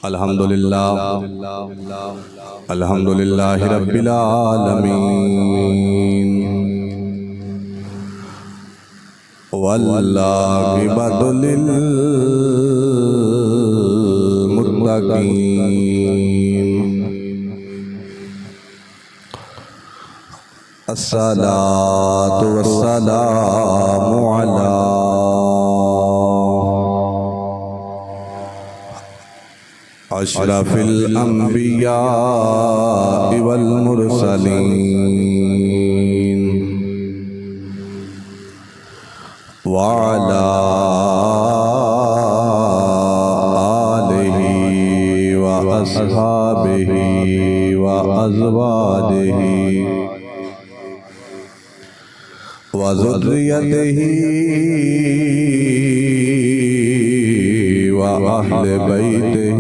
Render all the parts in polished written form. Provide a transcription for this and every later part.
الحمدللہ رب العالمین والعاقبۃ للمتقین الصلاۃ والسلام علی اشرف الانبیاء والمرسلین وعلی آلہ واصحابہ وازواجہ وذریتہ وأهل بيته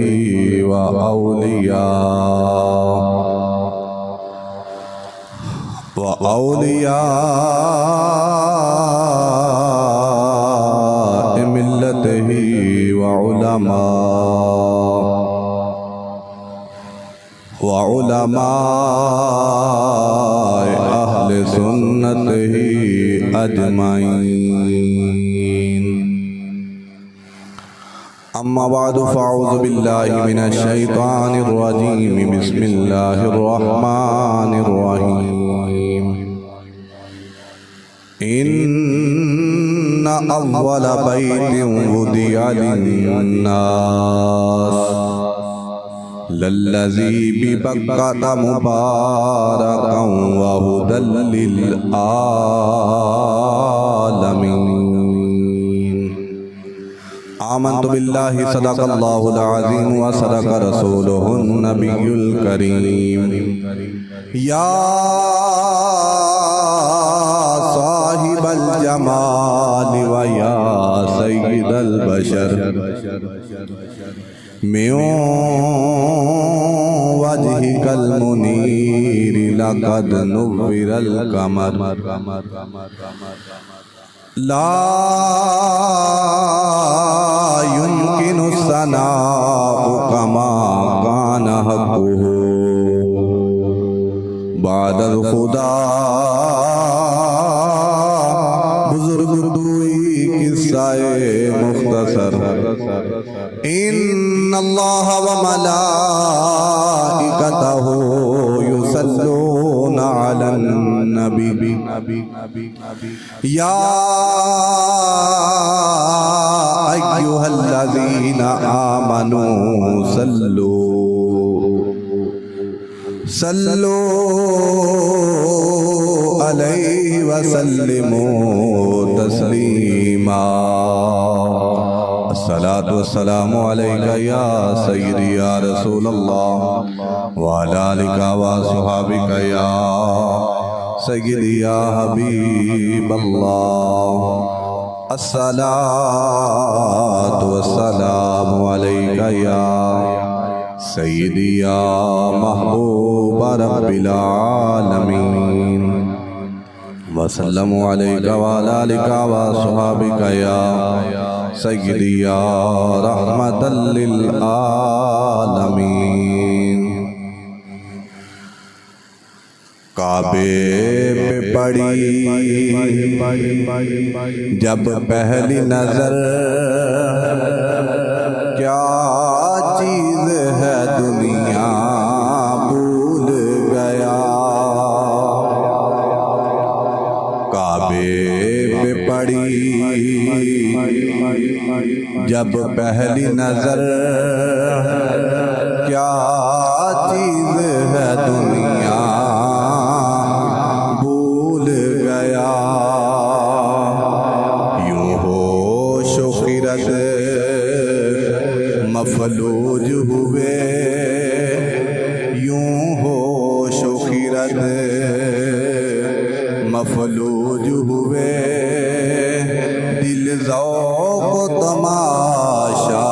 وأولياء ملته وعلماء أهل سنته أجمعين. أما بعد فأعوذ بالله من الشيطان الرجيم. بسم الله الرحمن الرحيم. إن أول بيت وضع للناس للذي ببكة مباركا وهدى للعالمين. آمنت بالله صدق الله العظيم وصدق رسوله النبي الكريم. يا صاحب الجمال ويا سيد البشر من وجهك المنير لقد نور القمر لا يمكن الثناء كما كان حقه بعد الخدا. بزرگ دوئی قصہ مختصر. ان اللہ وملائکتہ یصلون علی النبی یا ایہا الذین آمنوا صلوا علیہ وسلموا تسلیما. الصلاة والسلام علیکہ یا سیدی یا رسول اللہ وعلی آلکہ وصحابکہ یا سیدی یا حبیب اللہ. الصلاة والسلام علیکہ یا سیدی یا محبوب رب العالمین. وسلم علیکہ وعلی آلکہ وصحابکہ یا سیدی یا رحمت للعالمین. کعبے پہ پڑی جب پہلی نظر کیا چیز ہے دنیا بھول گیا. کعبے پہ پڑی جب پہلی نظر کیا چیز ہے دنیا بھول گیا. یوں ہوش و خرد مفلوج ہوئے یوں ہوش و خرد مفلوج ہوئے. دل ذوق و تماشا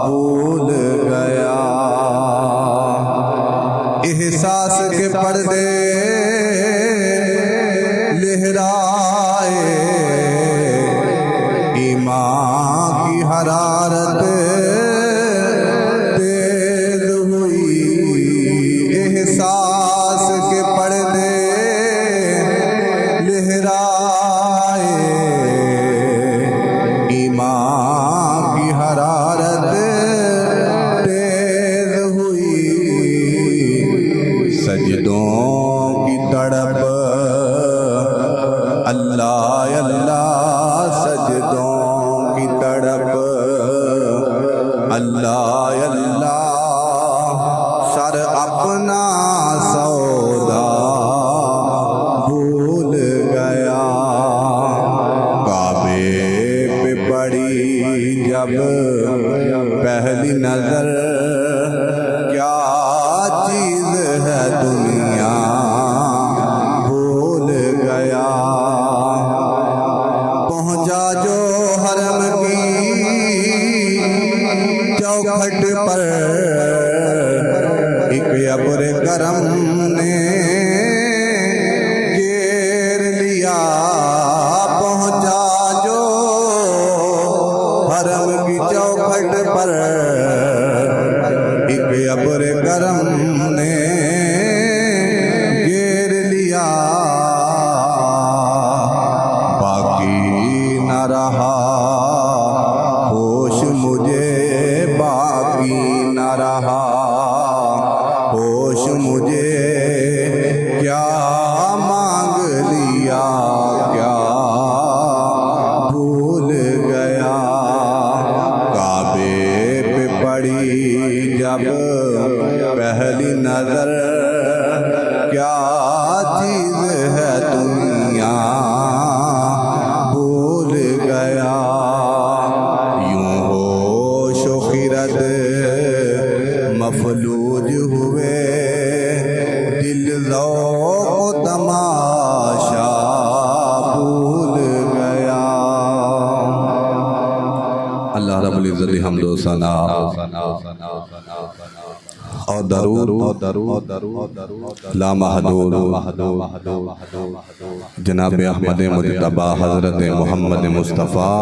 بھول گیا. احساس کے پردے لہرائے ایمان کی حرارت اللہ اللہ سر اپنا سودا بھول گیا، کعبے پہ پڑی جب پہلی نظر کیا چیز ہے دنیا بھول گیا، پہنچا جو حرم کی چوکھٹ پر ایک ابر کرم نے گھیر لیا، پہنچا جو حرم کی چوکھٹ پر ایک ابر کرم نے گھیر لیا، باقی نہ رہا ہوش مجھے، باقی نہ رہا ہوش مجھے، کیا مانگ لیا کیا بھول گیا، کعبے پہ پڑی جب پہلی نظر کیا چیز ہے دنیا بھول گیا، یوں ہوش و خرد مفلوج ہوئے، دل ذوق و تماشا بھول گیا۔ اللہ رب العزت حمد و ثنا اور درود لا محدود جناب احمد مجتبی حضرت محمد مصطفیٰ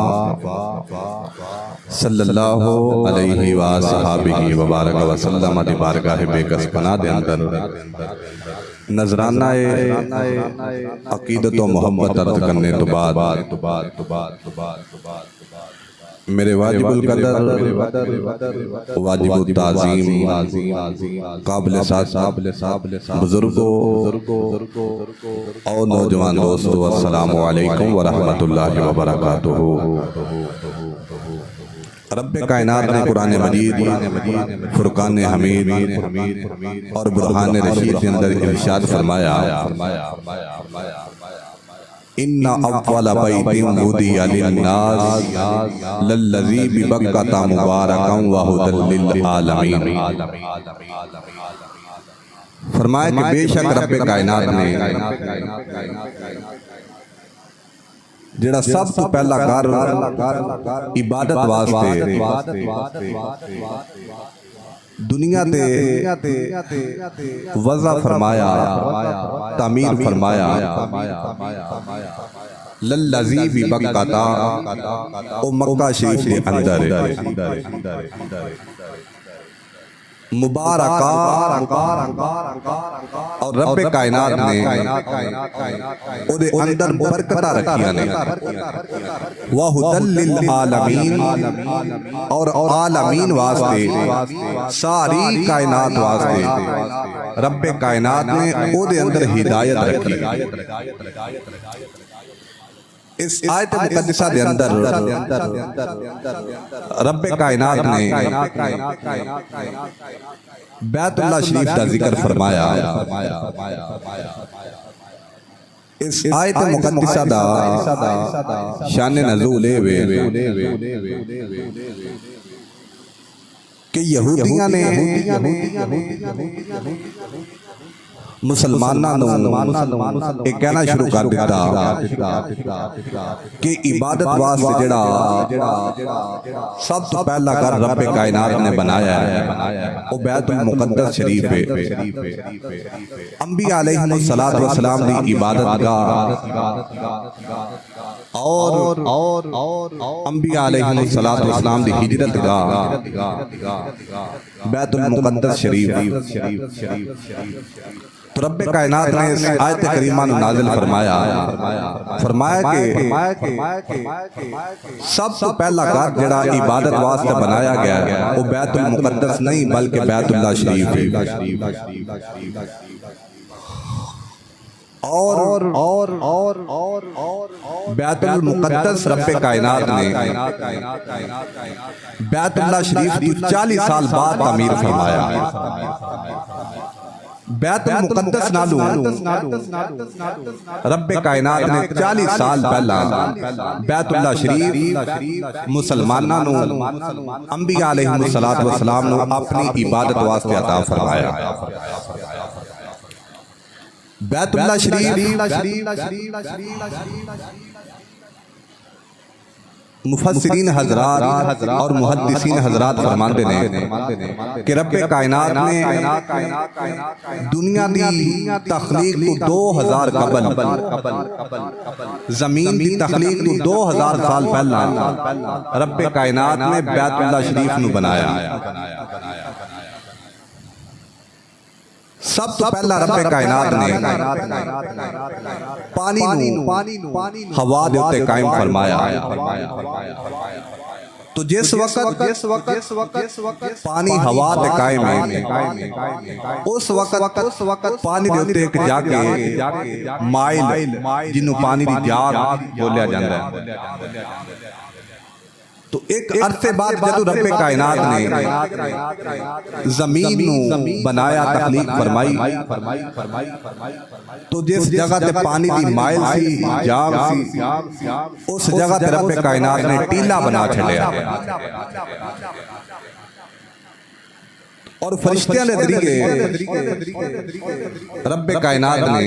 صلی اللہ علیہ وآلہ وبارک وسلم دی بارگاہ بے کس پناہ دے اندر نذرانہ عقیدت و محبت عرض کرنے تو بعد میرے واجب القدر واجب التعظیم قابل ساتھ بزرگوں اور نوجوان دوستو، السلام علیکم ورحمت اللہ وبرکاتہ۔ رب کائنات نے قرآن مجید، فرقان حمید اور برہان رشید کے اندر ارشاد فرمایا، ان اول بیت وضع للناس للذی ببکۃ مبارکا وہدی للعالمین، فرمایا کہ بے شک رب کائنات نے جڑا سب تو پہلا کار عبادت واسطے دنیا تے وضع فرمایا، تعمیر فرمایا، للذی ببکۃ او مکہ شریف کے اندر مبارکہ، اور رب کائنات نے او دے اندر برکتہ رکھیا نے، وَهُدًى لِّلْعَالَمِينَ اور عالمین واسطے، ساری کائنات واسطے رب کائنات نے او دے اندر ہدایت رکھی۔ اس آیت مقدسہ دے اندر رب کائنات نے بیت اللہ شریف کا ذکر فرمایا۔ اس آیت مقدسہ دا شان نزول کہ یہودیاں نے مسلمانہ ایک کہنا شروع کر دیتا کہ عبادت واسطے جڑا سب تو پہلا کر رب کائنات نے بنایا ہے وہ بیت المقدس شریف ہے۔ انبیاء علیہ السلام دی عبادت گاہ اور انبیاء علیہ السلام دی ہجرت گاہ بیت المقدس شریف۔ تو رب کائنات نے اس آیت کریمہ نازل فرمایا کہ سب تو پہلا کار جڑا عبادت واسطے بنایا گیا ہے وہ بیت المقدس نہیں بلکہ بیت اللہ شریف ہے۔ اور بیت المقدس رب کائنات نے بیت اللہ شریف کی 40 سال بعد تعمیر فرمایا. بیت المقدس نالو رب کائنات نے 40 سال پہلا بیت اللہ شریف مسلمانوں انبیاء علیہ السلام نے اپنی عبادت واسطے عطا فرمایا. بیت اللہ شریف مفسرین حضرات اور محدثین حضرات فرماندے نے کہ رب کائنات نے دنیا دی تخلیق تو 2000 قبل زمین دی تخلیق تو 2000 سال پہلا رب کائنات نے بیت اللہ شریف نو بنایا. سب تو پہلا رب کائنات نے پانی نو ہوا دے اتے قائم فرمایا. تو جس وقت پانی ہوا تے قائم ہے اس وقت پانی دے اتے ایک جا کے مائل جنہوں پانی دی جاگ بولیا جاندہ ہے. تو ایک عرصے بعد جدو رب کائنات نے زمین نو بنایا تخلیق فرمائی تو جس جگہ تے پانی دی مائل سی جاگ سی اس جگہ تے رب کائنات نے ٹیلا بنا چھڑیا اور فرشتیاں نے ذریعے رب کائنات نے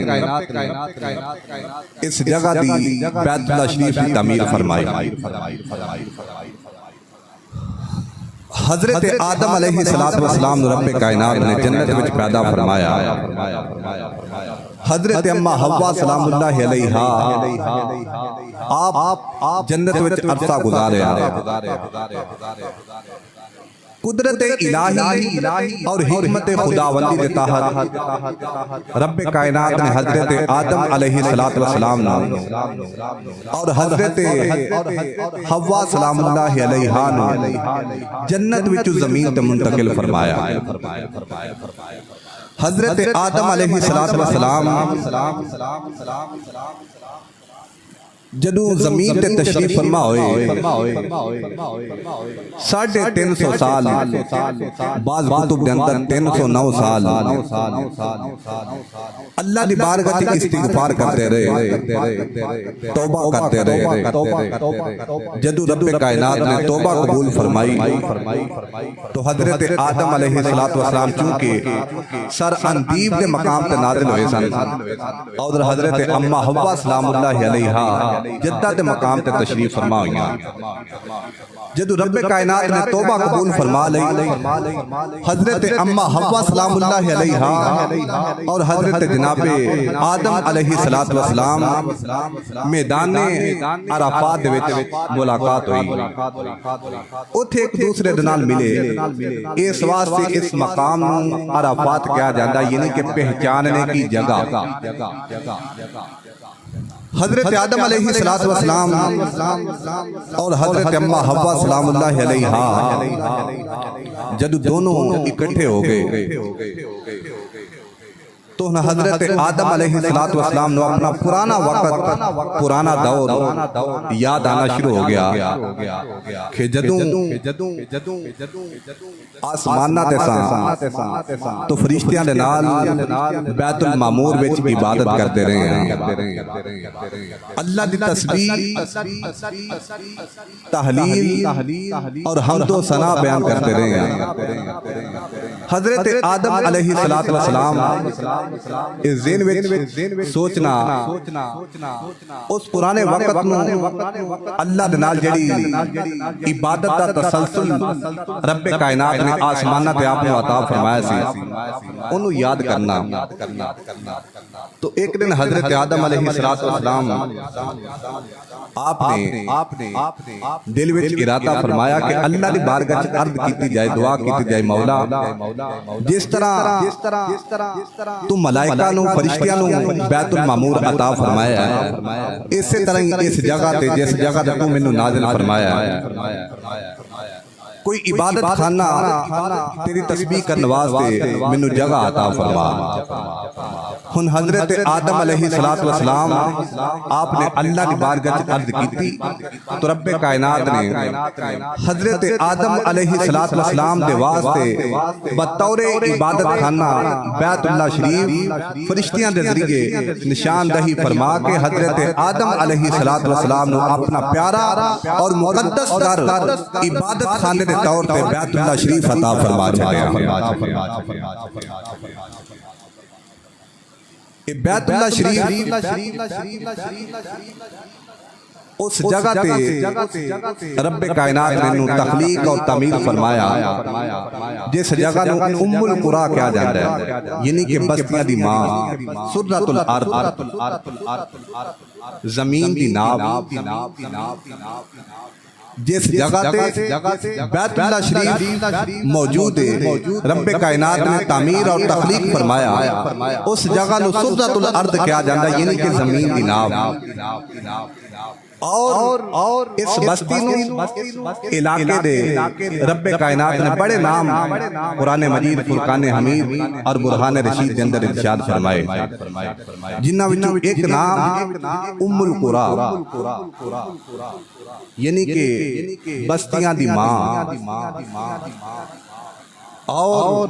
اس جگہ دی بیت اللہ شریف کی تعمیر فرمائی. حضرت آدم علیہ السلام رب کائنات نے جنت وچ پیدا فرمایا. حضرت اماں حوا سلام اللہ علیہا آپ جنت وچ عرصہ گزاریا. قدرت الہی اور حکمت خداوندی کے تحت رب کائنات نے حضرت آدم علیہ السلام اور حضرت حوا سلام اللہ علیہا جنت وچ زمین تے منتقل فرمایا. حضرت آدم علیہ السلام جدو زمین تے تشریف فرما ہوئے 350 سال بعض کتب دے اندر 309 سال اللہ دی بارگاہ تے استغفار کرتے رہے توبہ کرتے رہے. جدو رب کائنات نے توبہ قبول فرمائی تو حضرت آدم علیہ السلام چونکہ سر اندیب دے مقام تے نازل ہوئے سن اور حضرت اماں حوا سلام اللہ علیہا جدہ دے مقام تے تشریف فرما ہوئیاں. جدو رب کائنات نے توبہ قبول فرما لئی حضرت اماں حوا سلام اللہ علیہا اور حضرت جناب آدم علیہ السلام میدان عرفات دے وچ ملاقات ہوئی. اتھے ایک دوسرے دنال ملے. اس واسطے اس مقام عرفات کیا جاندہ یعنی کہ پہچاننے کی جگہ. حضرت آدم علیہ السلام اور حضرت اماں حوا سلام اللہ علیہا جدو دونوں اکٹھے ہو گئے تو حضرت آدم علیہ السلام نے اپنا پرانا وقت پرانا دور یاد آنا شروع ہو گیا کہ جدوں آسمانہ تے ساں تو فرشتیاں دے نال بیت المعمور وچ عبادت کرتے رہے ہیں. اللہ دی تسبیح تحلیل اور حمد و ثنا بیان کرتے رہے ہیں. حضرت آدم علیہ السلام اس ذہن وچ سوچنا اس پرانے وقت نو اللہ دے نال جڑی عبادت دا تسلسل رب کائنات نے آسمانہ تے آپ نے عطا فرمایا سی انہوں یاد کرنا. تو ایک دن حضرت آدم علیہ السلام آپ نے دل وچ ارادہ فرمایا کہ اللہ دی بارگاہ وچ عرض کیتی جائے دعا کیتی جائے مولا جس طرح تو ملائکہ نو فرشتیاں نو بیت المعمور عطا فرمایا ہے اسی طرح اس جگہ تے جس جگہ تے تو مینوں نازل فرمایا ہے کوئی عبادت خانہ تیری تسبیح کرنے واسطے مینوں جگہ عطا فرما. ہن حضرت آدم علیہ السلام آپ نے اللہ کی بارگاہ عرض کی تھی تو رب کائنات نے حضرت آدم علیہ السلام دے واسطے بطور عبادت خانہ بیت اللہ شریف فرشتیاں دے ذریعے نشاندہی فرما کے حضرت آدم علیہ السلام نے اپنا پیارا اور مقدس گھر عبادت خانے دے طور پہ بیت اللہ شریف عطا فرما چھایا بیت اللہ شریف اس جگہ تے رب کائنات نے تخلیق اور تعمیر فرمایا جس جگہ نو ام القرا کیا جاتا ہے یعنی کہ بستیاں دی ماں سرۃ الارض زمین دی ناب جس جگہ تے بیت اللہ شریف موجود ہے رب کائنات نے تعمیر اور تخلیق فرمایا اس جگہ نو سرۃ الارض کیا جاتا ہے یعنی کہ زمین دی ناب اور اس بستی نو علاقے دے رب کائنات نے بڑے نام قرآن مجید فرقان حمید اور برہان رشید کے اندر ارشاد فرمائے جنہاں وچوں ایک نام ام القرا یعنی کہ بستیاں دی ماں اور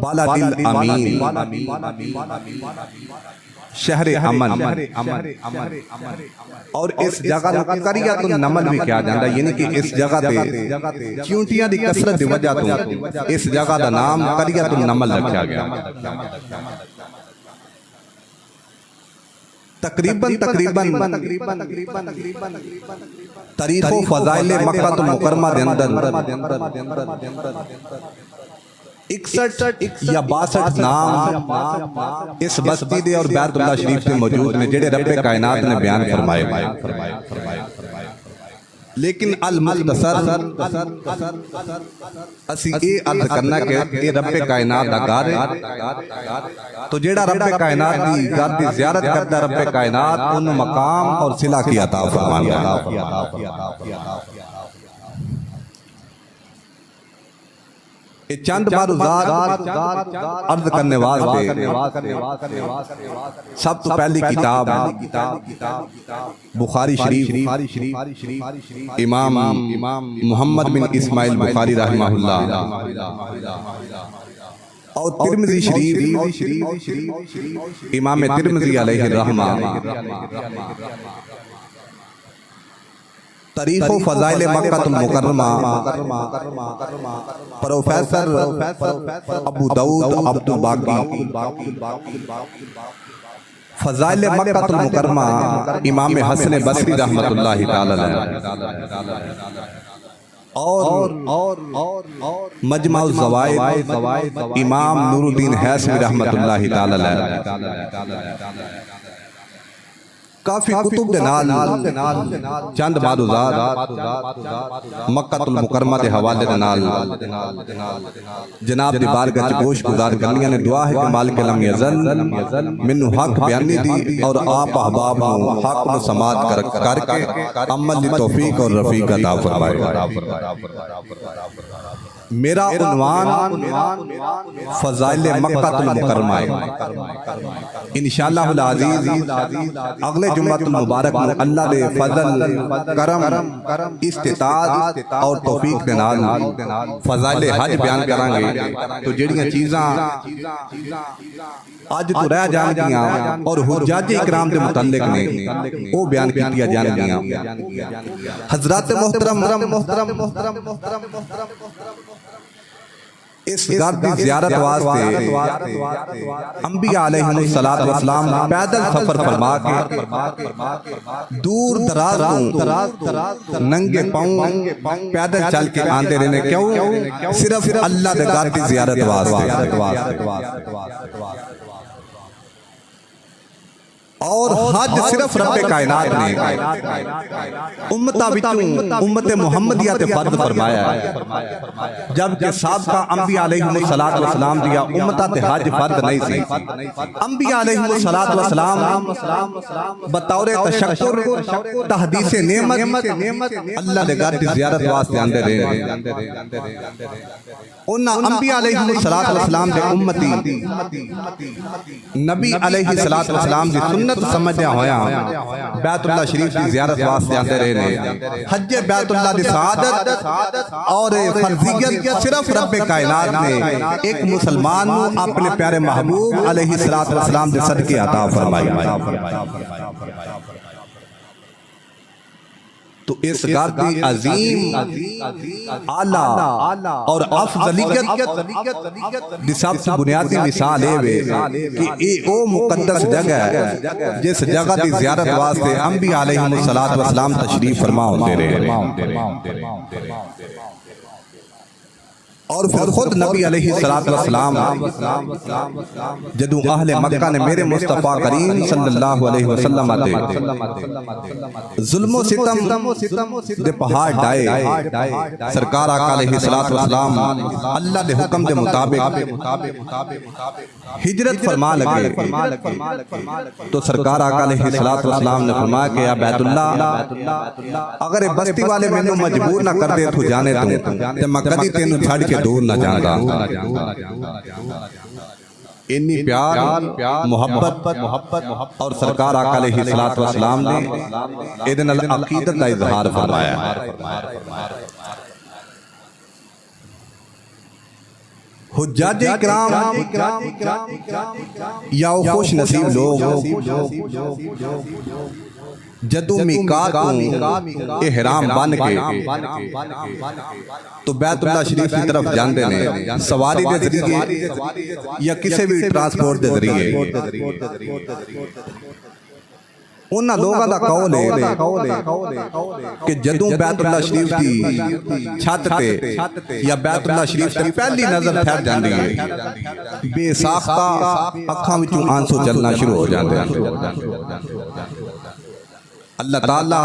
بالا دل امین شہر امن اور اس جگہ نو قریۃ النمل بھی کیا جاتا ہے یعنی کہ اس جگہ تے چیونٹیاں دی کثرت دی وجہ تو اس جگہ دا نام قریۃ النمل رکھا گیا تقریباً تاریخ و فضائل مکہ المکرمہ دے اندر 61 یا 62 نام اس بستی دے اور بیت اللہ شریف دے موجود نے جڑے رب کائنات نے بیان فرمائے لیکن المختصر اسی اے عرض کرنا کہ اے رب کائنات دا گھر ہے تو جیڑا رب کائنات دی گھر دی زیارت کرتا رب کائنات ان مقام اور صلہ کی عطا فرماتا چند معروضات عرض کرنے واسطے سب تو پہلی کتاب بخاری شریف امام محمد بن اسماعیل بخاری رحمہ اللہ اور ترمذی شریف امام ترمذی علیہ الرحمہ تاریخ و فضائل مکہ المکرمہ پروفیسر ابو داؤد عبد الباقی فضائل مکہ المکرمہ امام حسن بصری رحمت اللہ تعالی اور مجمع الزوائد امام نور الدین حیثمی رحمت اللہ تعالی کافی کتب دے نال چند معروضات مکہ المکرمہ دے حوالے دے نال جناب دی بارگاہ چ گوش گزار کرنیاں نے دعا ہے کہ مالک لم یزل منو حق بیانی دی اور آپ احباب نو حق نو سماعت کر کے عمل دی توفیق اور رفیق عطا فرمائے میرا عنوان فضائل مکہ المکرمہ انشاءاللہ العزیز اگلے جمعہ المبارک میں اللہ دے فضل کرم استطاعت اور توفیق دے نال فضائل حج بیان کریں گے تو جڑیاں چیزاں آج تو رہ جان گیاں اور حجاج اکرام دے متعلق نے وہ بیان کیتیا جان گیاں حضرات محترم اس گھر دی زیارت واسطے انبیاء علیہ السلام پیدل سفر فرما کے دور دراز کو ننگے پاؤں پیدل چل کے آندے رہنے کیوں صرف اللہ دے گھر دی زیارت واسطے اور حج صرف رب کائنات نے امت محمدیہ تے فرض فرمایا ہے، جبکہ سابقہ انبیاء علیہ السلام دیا امتہ تے حج فرض نہیں سی۔ انبیاء علیہ السلام بطور تشکر تحدیث نعمت اللہ دے گھر دی زیارت واسطے آندے رہے۔ انہاں انبیاء علیہ السلام دے امتی نبی علیہ السلام دی سنت سمجھیا ہویا بیت اللہ شریف دی زیارت واسطے آندے رہے۔ حج بیت اللہ دی سعادت اور فرضیت صرف رب کائنات نے ایک مسلمان نو اپنے پیارے محبوب علیہ السلام دے صدقے عطا فرمائی۔ تو اس گھر دی عظیم اعلیٰ اور افضلیت دی سب سے بنیادی مثال ہے کہ یہ او مقدس جگہ ہے جس جگہ دی زیارت واسطے انبیاء علیہ السلام تشریف فرما ہوتے رہے۔ اور پھر خود نبی علیہ السلام جدو اہل مکہ نے میرے مصطفیٰ کریم صلی اللہ علیہ وسلم آتے ظلم و ستم دے پہاڑ ڈائے، سرکار آقا علیہ السلام اللہ دے حکم دے مطابق ہجرت فرما لگے۔ تو سرکار آقا علیہ السلام نے فرمایا کہ یا بیت اللہ اگر بستی والے میں نے مجبور نہ کر دے تو جانے تو میں کدی تینوں چھاڑ کے دور نہ جانا۔ انی پیار محبت اور سرکار آقا علیہ السلام نے ایدن عقیدت کا اظہار فرمایا۔ حجاج اکرام یا خوش نصیب لوگ جدو میقات احرام بن کے تو بیت اللہ شریف کی طرف جاندے نے سواری دے ذریعے یا کسی بھی ٹرانسپورٹ دے ذریعے۔ انہاں لوگاں دا قول ہے کہ جدوں بیت اللہ شریف کی چھت تے یا بیت اللہ شریف تے پہلی نظر پھیر جاندی ہے بے ساختہ اکھاں وچوں آنسو چلنا شروع ہو جاندے ہیں۔ اللہ تعالیٰ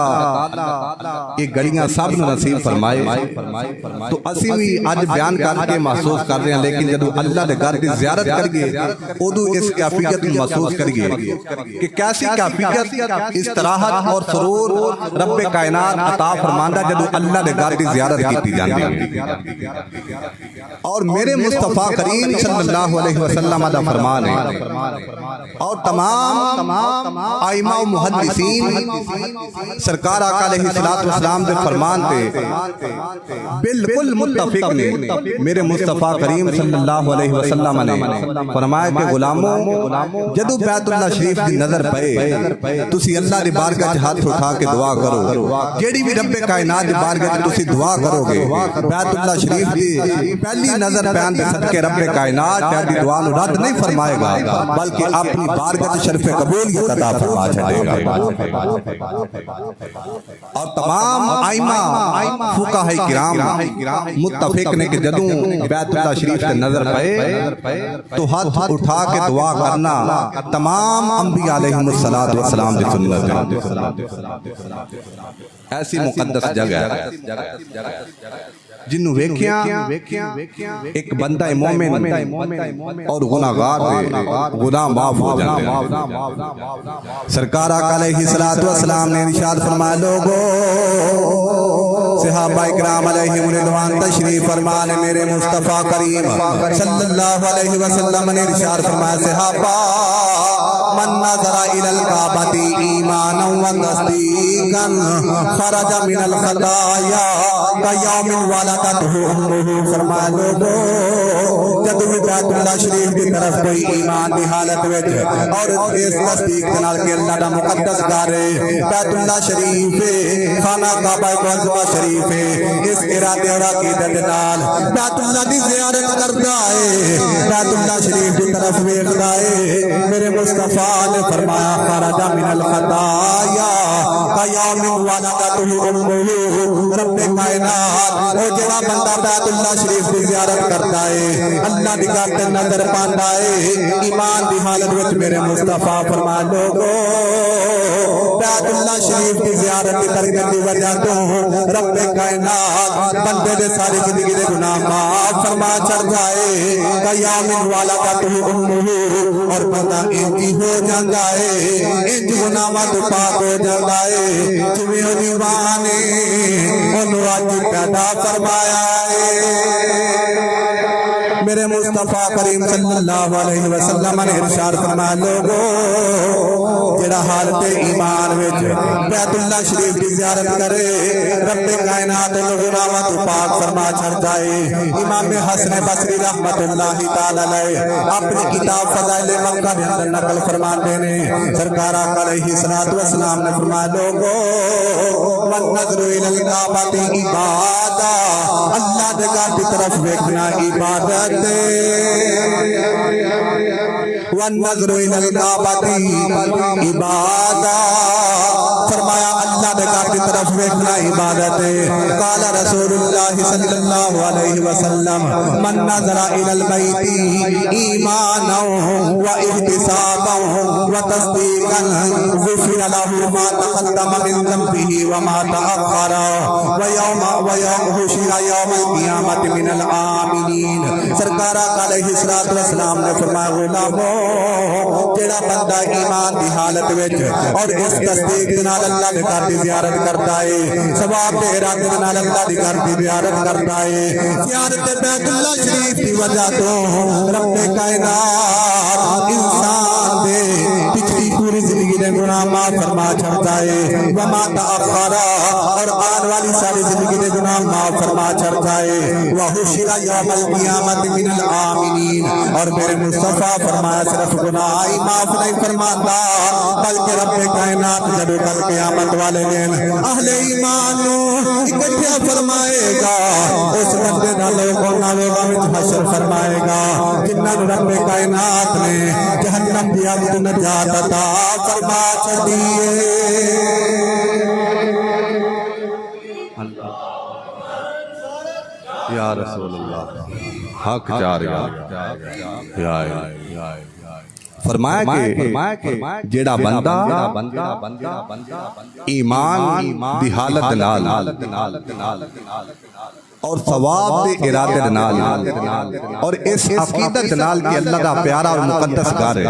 یہ گھڑیاں سب نے نصیب فرمائے۔ تو اسی بھی آج بیان کر کے محسوس کر رہے ہیں، لیکن جدو اللہ دے گھر دی زیارت کر گئے ادو اس کیفیت محسوس کر گئے کہ کیسی کیفیت استراحت اور سرور رب کائنات عطا فرماندہ جدو اللہ دے گھر دی زیارت کی جاندی ہے۔ اور میرے مصطفیٰ کریم صلی اللہ علیہ وسلم دا فرمان ہے اور تمام ائمہ و محدثین سرکار آقا علیہ السلام دے فرمان تے بالکل متفق نے۔ میرے مصطفیٰ کریم صلی اللہ علیہ وسلم نے فرمایا کہ غلاموں جدو بیت اللہ شریف دی نظر پئے تسی اللہ دی بارگاہ ہاتھ اٹھا کے دعا کرو، جیڑی بھی رب کائنات دی بارگاہ تسی دعا کرو گے بیت اللہ شریف دی پہلی نظر پیان دے صدقے رب کائنات دی دعا نو رد نہیں فرمائے گا بلکہ اپنی بارگاہ شرف قبولیت عطا فرما چھڑے گا۔ اور تمام ائمہ فقہاء کرام متفق نے کہ جدوں بیت اللہ شریف سے نظر پائے تو ہاتھ اٹھا کے دعا کرنا تمام انبیاء علیہ السلام دی سنت ہے۔ ایسی مقدس جگہ ہے جنہوں ویکھیاں ایک بندہ مومن اور گناہگار دے گناہ معاف ہو جاتے ہیں۔ سرکار آقا علیہ السلام نے ارشاد فرمایا لوگو صحابہ اکرام علیہم رضوان تشریف فرمانے میرے مصطفیٰ کریم صلی اللہ علیہ وسلم نے ارشاد فرمایا صحابہ من نظر الى الکعبۃ ایمانا وتصدیقا خرج من الخطایا کیوم ولدتہ امہ۔ فرمایا لوگو جب بھی بیت اللہ شریف کی طرف کوئی ایمان دی حالت وچ اور اس تصدیق کے نال کہ اللہ دا مقدس گھر ہے بیت اللہ شریف ہے خانہ کعبہ معظمہ شریف ہے، اس ارادے اور عقیدت نال بیت اللہ دی زیارت کرتا ہے بیت اللہ شریف کی طرف ویکھدا ہے میرے مصطفیٰ نے فرمایا خرج من الخطایا کیوم ولدتہ امہ۔ رب کائنات او جڑا بندہ بیت اللہ شریف دی زیارت کرتا ہے اللہ دی گھر تے نظر پاندا ہے ایمان دی حالت وچ میرے مصطفیٰ فرما لوگو بیت اللہ شریف کی زیارت کی برکت کی وجہ تو رب کائنات بندے دے ساری زندگی دے گناہ معاف فرما چڑھ جائے قیام والا کا تو اور بندہ انجی ہو جاندا ہے انج گناہ تو پاک ہو جاندا ہے جویں او دیوانے اونوں اج پیدا فرمایا ہے میرے مصطفیٰ کریم صلی اللہ علیہ وسلم نے ارشاد فرمایا لوگو جڑا حالت ایمان وچ بیت اللہ شریف کی زیارت کرے رب کائنات گناہاں تو پاک فرما چھڑ جائے امام حسن بصری رحمت اللہ تعالی علیہ اپنی کتاب فضائل مکہ کے اندر نقل فرماتے ہیں سرکار آقا علیہ الصلوۃ والسلام نے فرمایا لوگو والنظر الی الکعبۃ عبادہ اللہ دے گھر کی طرف دیکھنا عبادت والنظر الی الکعبۃ عبادہ فرمایا اللہ دے گھر کی طرف دیکھنا عبادت ہے قال رسول اللہ صلی اللہ علیہ وسلم من نظر الی البیت ایمانا واحتسابا وتصدیقا غفر له ما تقدم من ذنبه وما تأخر ويوم حشر يوم القیامت من العاملین سرکار علیہ الصلوۃ والسلام نے فرمایا غلامو جڑا بندہ ایمان دی حالت وچ اور اس تصدیق نال اللہ دے گھر دی زیارت کرتا ہے ثواب دے ارادے نال اللہ دی گھر دی زیارت کرتا ہے زیارت بیت اللہ شریف دی وجہ تو رب کائنات انسان دے پچھلی پوری زندگی دے گناہ معاف فرما چھڑتا ہے وما تأخر اور آن والی ساری زندگی دے گناہ معاف فرما چھڑتا ہے وحشر یوم القیامت من العاملین اور میرے مصطفیٰ فرمایا صرف گناہ ہی معاف نہیں فرماتا بلکہ رب کائنات جب کل قیامت والے دن اہل ایمان اکٹھا فرمائے گا اس بندے نہ لوگوں نہ لوگوں میں حشر فرمائے گا جنہاں رب کائنات نے جہنم دیا تو نجات عطا فرما چھڑیے یا رسول اللہ حق جاریا فرمایا کہ جیڑا بندہ ایمان دی حالت نال اور ثواب دے ارادے نال اور اس عقیدت نال کہ اللہ دا پیارا اور مقدس گھر ہے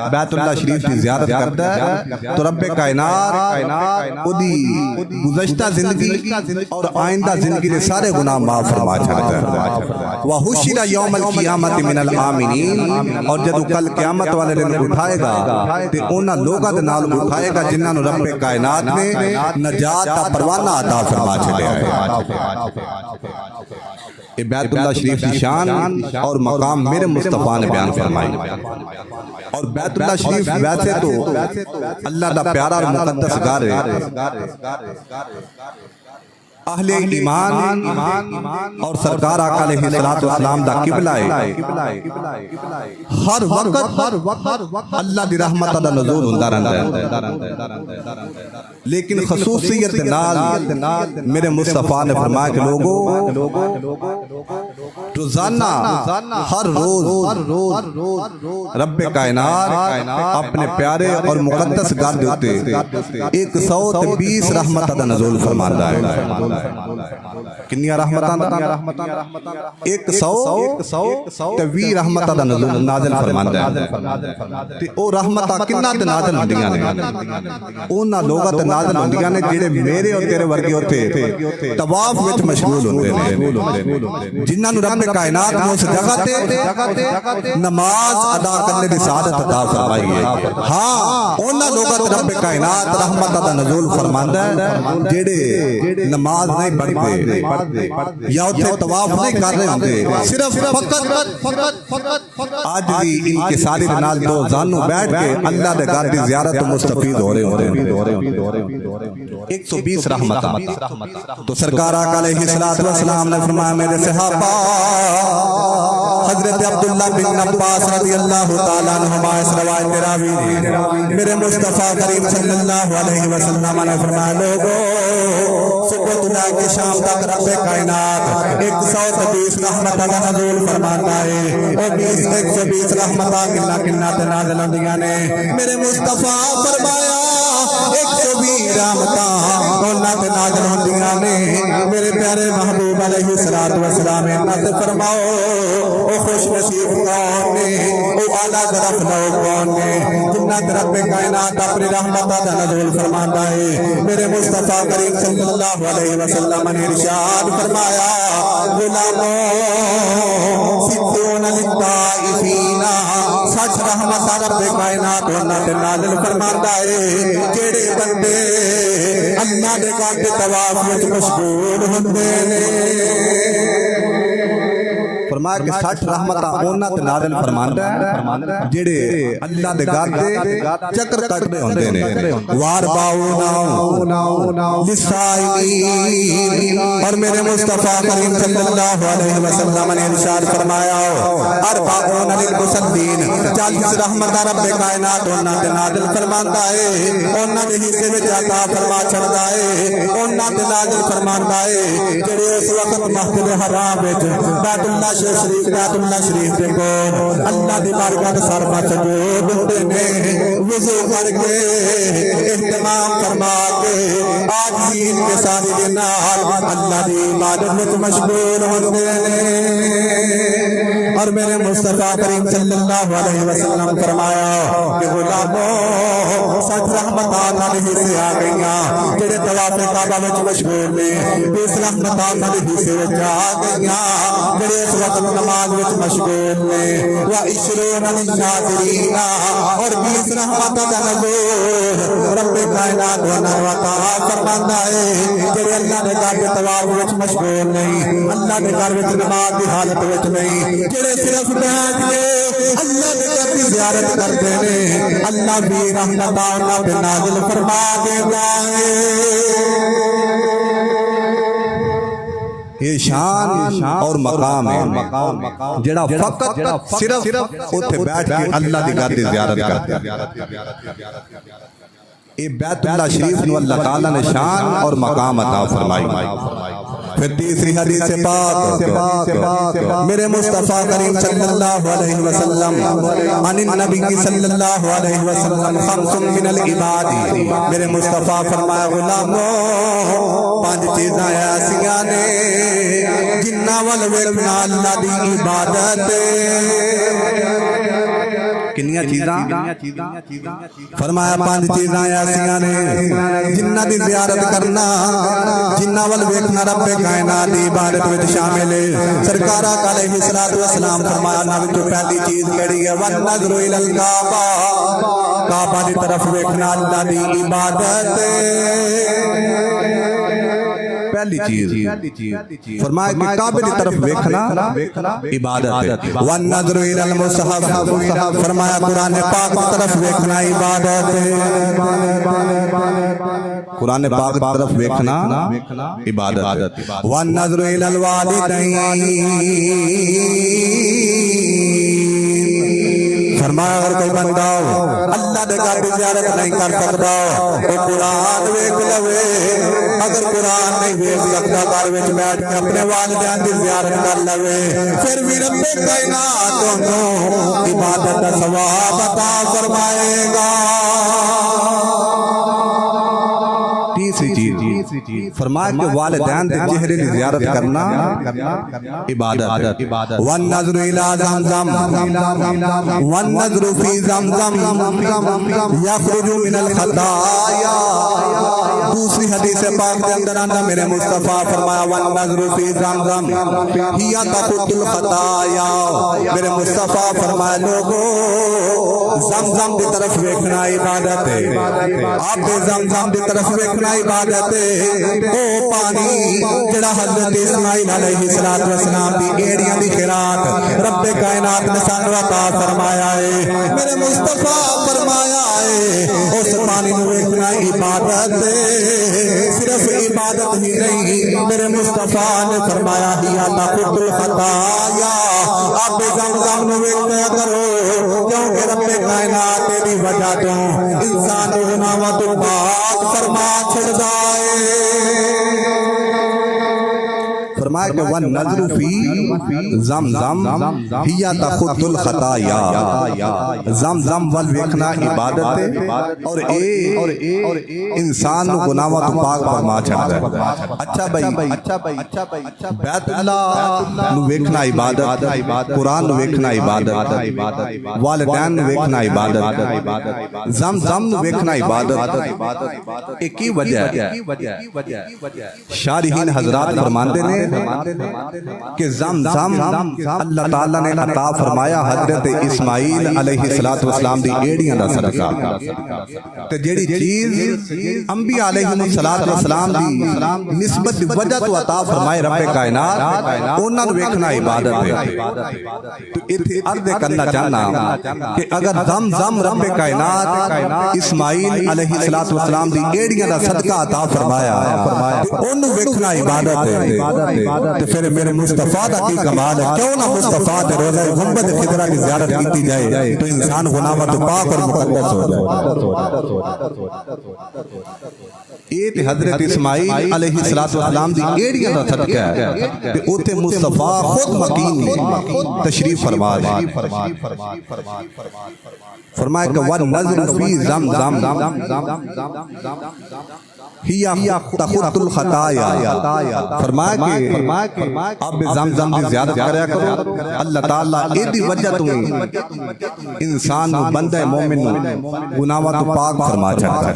بیت اللہ شریف کی زیارت کرتا ہے تو رب کائنات اودی گزشتہ زندگی اور آئندہ زندگی دے سارے گناہ معاف فرما چھڑتا ہے وحشر یوم القیامت من العاملین اور جب کل قیامت والے دن اٹھائے گا تے انہاں لوگاں دے نال اٹھائے گا جنہاں نوں رب کائنات نے نجات دا پروانہ عطا فرما چھڑیا ہے بیت اللہ شریف کی شان اور مقام میرے مصطفیٰ نے بیان فرمائی اور بیت اللہ شریف ویسے تو اللہ دا پیارا اور مقدس گھر ہے اہل ایمان اور سرکار آقا علیہ السلام دا قبلہ ہے ہر وقت اللہ دی رحمت دا نزول ہوندا رہندا ہے لیکن خصوصیت نال میرے مصطفیٰ نے فرمایا کہ لوگوں روزانہ ہر روز رب کائنات اپنے پیارے اور مقدس گھر دے اوتے 120 رحمت دا نزول فرماندا ہے کنیا رحمتاں 120 رحمتاں دا نازل فرماندا ہے تے او رحمتاں کناں تے نازل ہوندیاں نے انہاں لوگاں تے نازل ہوندیاں نے جڑے میرے اور تیرے ورگے اوتے طواف وچ مشغول ہوندے نے جنہاں نوں رب کائنات نے اس جگہ تے نماز ادا کرنے دی سعادت عطا فرمائی ہے ہاں انہاں لوگاں تے رب کائنات رحمتاں دا نزول فرماندا ہے جڑے نماز نہیں پڑھتے یا اتنے طواف نہیں کر رہے ہوندے صرف فقط آج بھی ان کے ساری نال دو زانوں بیٹھ کے اللہ دے گھر دی زیارت مستفید ہو رہے ہوندے 120 رحمتاں تو سرکار آقا علیہ السلام نے فرمایا میرے صحابہ حضرت عبداللہ بن عباس رضی اللہ تعالیٰ عنہما اس روایت راوی میرے مصطفیٰ کریم صلی اللہ علیہ وسلم نے فرمایا لوگو صبح تو لے کے شام تک رب کائنات 120 رحمتاں دا نزول فرماندا ہے اور 120 رحمتاں کنا تے نازل ہوندیاں نے میرے مصطفیٰ فرمایا 120 رحمتاں انہاں تے نازل ہوندیاں نے میرے پیارے محبوب علیہ الصلوۃ والسلام انہاں تے فرماؤ او خوش نصیب کون نے او اعلیٰ طرف لوگ کون نے جنہاں تے رب کائنات اپنی رحمتاں دا نزول فرماندا ہے میرے مصطفیٰ کریم صلی اللہ علیہ وسلم نے ارشاد فرمایا غلاموں ستون للطائفین 60 رحمتاں رب کائنات انہاں تے نازل فرماندا ہے جڑے بندے اللہ دے گھر دے طواف وچ مشغول ہوندے نے فرمایا کہ 60 رحمتاں انہاں تے نازل فرماندا ہے جڑے اللہ دے گھر دے چکر کٹدے ہوندے نے وار باؤنا للسائلین اور میرے مصطفیٰ کریم صلی اللہ علیہ وسلم نے ارشاد فرمایا اربعون للمصلین 40 رحمتاں رب کائنات انہاں تے نازل فرماندا ہے انہاں دے حصے وچ عطا فرما چھڑدا ہے انہاں تے نازل فرماندا ہے جڑے اس وقت مسجد حرام وچ بیت اللہ بیت اللہ شریف دے کول اللہ دی بارگاہ دے سر تے سجود ہوندے نے وضو کر کے اہتمام فرما کے عاجزین کے ساتھ دے نال اللہ دی عبادت وچ مشغول ہوندے نے اور میرے مصطفیٰ کریم صلی اللہ علیہ وسلم فرمایا کہ غلاموں 60 رحمتاں نال حصے آ گئیاں جڑے طواف کعبہ وچ مشغول نے 20 رحمتاں نال حصے وچ آ گئیاں جڑے اس وقت نماز وچ مشغول نے و20 للناظرین اور 20 رحمتاں دا نزول رب کائنات عطا فرماندا ہے جڑے اللہ دے گھر دے طواف وچ مشغول نہیں اللہ دے گھر وچ نماز دی حالت وچ نہیں جڑے صرف بیٹھ کے اللہ دے گھر دی زیارت کردے نے اللہ بھی رحمتاں انہاں تے نازل فرما دیندا ہے یہ شان اور مقام ہے جڑا فقط صرف اوتھے بیٹھ کے اللہ دی گھر دی زیارت کردا ہے یہ بیت اللہ شریف نو اللہ تعالیٰ نے شان اور مقام عطا فرمائی پھر تیسری حدیث پاک میرے مصطفیٰ کریم صلی اللہ علیہ وسلم عن النبی صلی اللہ علیہ وسلم خمس من العباد میرے مصطفیٰ فرمایا غلاموں 5 چیزاں ایسیاں نے جنہاں ول ویکھنا اللہ دی عبادت کنیاں چیزاں فرمایا 5 چیزاں ایسیاں نے جنہاں دی زیارت کرنا جنہاں ول ویکھنا رب کائنات دی عبادت وچ شامل ہے سرکار علیہ الصلوۃ والسلام فرمایا نا وچ پہلی چیز کیڑی ہے والنظر الی الکعبہ کعبہ دی طرف ویکھنا اللہ دی عبادت پہلی چیز فرمایا کہ کعبے کی طرف ویکھنا عبادت ہے والنظر الی المصحف فرمایا قرآن پاک کی طرف ویکھنا عبادت ہے قرآن پاک کی طرف ویکھنا عبادت ہے والنظر الی الوالدین فرمایا اگر کوئی بندہ اللہ دے گھر دی زیارت نہیں کر سکتا تو قرآن ویکھ لوے اگر قرآن نہیں ویکھ سکتا گھر وچ بیٹھ کے اپنے والدین دی زیارت کر لوے پھر بھی رب کائنات انہوں عبادت کا ثواب عطا فرمائے گا تیسری چیز فرمایا کہ والدین دے چہرے کی زیارت کرنا عبادت ہے والنظر الى زمزم والنظر فی زمزم یخرج من الخطایا دوسری حدیث پاک کے اندر آندا میرے مصطفیٰ فرمایا والنظر فی زمزم ہی تخط الخطایا میرے مصطفیٰ فرمایا لوگو زمزم دی طرف ویکھنا عبادت ہے آپ زمزم دی طرف ویکھنا عبادت ہے او پانی جڑا حضرت اسماعیل علیہ السلام دی ایڑیاں دی خیرات رب کائنات نے سانو عطا فرمایا ہے میرے مصطفیٰ فرمایا ہے اس پانی نو ویکھنا عبادت ہے صرف عبادت ہی نہیں میرے مصطفیٰ نے فرمایا ہی تخط الخطایا آپ زمزم نو ویکھیا کرو کیونکہ رب کائنات دی وجہ تو انسان گناہاں تو پاک فرما چھڑدا ہے فرمایا کہ وَالنَّظْرُ فِي زَمْزَمْ ہِیَ تَخُطُّ الْخَطَايَا زمزم ول ویکھنا عبادت ہے اور انسان نو گناہاں تو پاک فرما چھڑدا ہے. اچھا بھائی بیت اللہ نو ویکھنا عبادت، قرآن نو ویکھنا عبادت، والدین نو ویکھنا عبادت، زمزم نو ویکھنا عبادت. ایک ہی وجہ ہے. شارحین حضرات فرماندے نے کہ زمزم اللہ تعالیٰ نے عطا فرمایا حضرت اسماعیل علیہ السلام دی ایڑیاں دا صدقہ. تے جیڑی چیز انبیاء علیہ السلام دی نسبت دی وجہ تو عطا فرمائے رب کائنات انہاں نو ویکھنا عبادت ہے. تو ایتھے عرض کرنا چاہنا کہ اگر زمزم رب کائنات اسماعیل علیہ السلام دی ایڑیاں دا صدقہ عطا فرمایا انہوں ویکھنا عبادت ہے، تو پھر میرے مصطفیٰ دا کی کمال ہے. کیوں نہ مصطفیٰ دے روزہ گنبد خضرا کی زیارت کیتی جائے تو انسان گناہوں تو پاک اور مقدس ہو جائے. ایت حضرت اسماعیل علیہ السلام دی ایڑیاں دا صدقہ ہے کہ اوتے مصطفیٰ خود مکین نے تشریف فرما دے. فرمائے کہ وَالنَّظْرُ فِي زَمْزَمْ ہِیَ تَخُطُّ الْخَطَايَا. فرمایا کہ اب زمزم دی زیادت کریا کرو. اللہ تعالیٰ ایدی وجہ تو انسان بندہ مومن گناہوں تو پاک فرما چھڑتا ہے.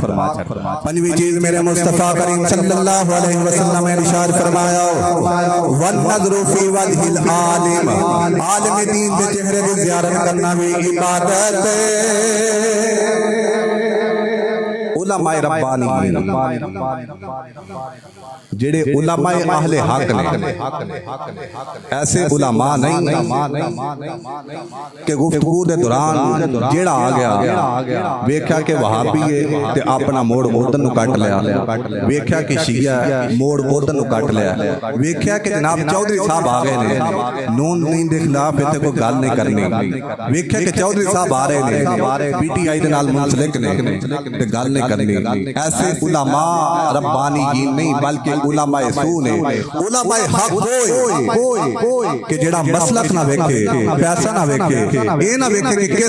پنجویں چیز میرے مصطفیٰ کریم صلی اللہ علیہ وسلم نے ارشاد فرمایا وَالنَّظْرُ فِي وَجْهِ الْعَالِمِ عالم دین دے چہرے دی زیارت کرنا بھی عبادت ہے. علماء ربانی جڑے علماء اہل حق نے، ایسے علماء نہیں کہ گفتگو دے دوران جیڑا آ گیا ویکھیا کہ وہابی ہے تے اپنا موڑ ادھر نو کٹ لیا، ویکھیا کہ شیعہ ہے موڑ ادھر نو کٹ لیا، ویکھیا کہ جناب چودھری صاحب آ گئے نے نون دین دے خلاف تے کوئی گل نہیں کرنی، ویکھیا کہ چودھری صاحب آ رہے نے پی ٹی آئی دے نال منسلک نے تے گل نہیں کرنی. ایسے علماء ربانیین نہیں بلکہ علماء سو نے، علماء حق ہوئے کہ جڑا مسلک نہ ویکھے، پیسہ نہ ویکھے، اے نہ ویکھے کہ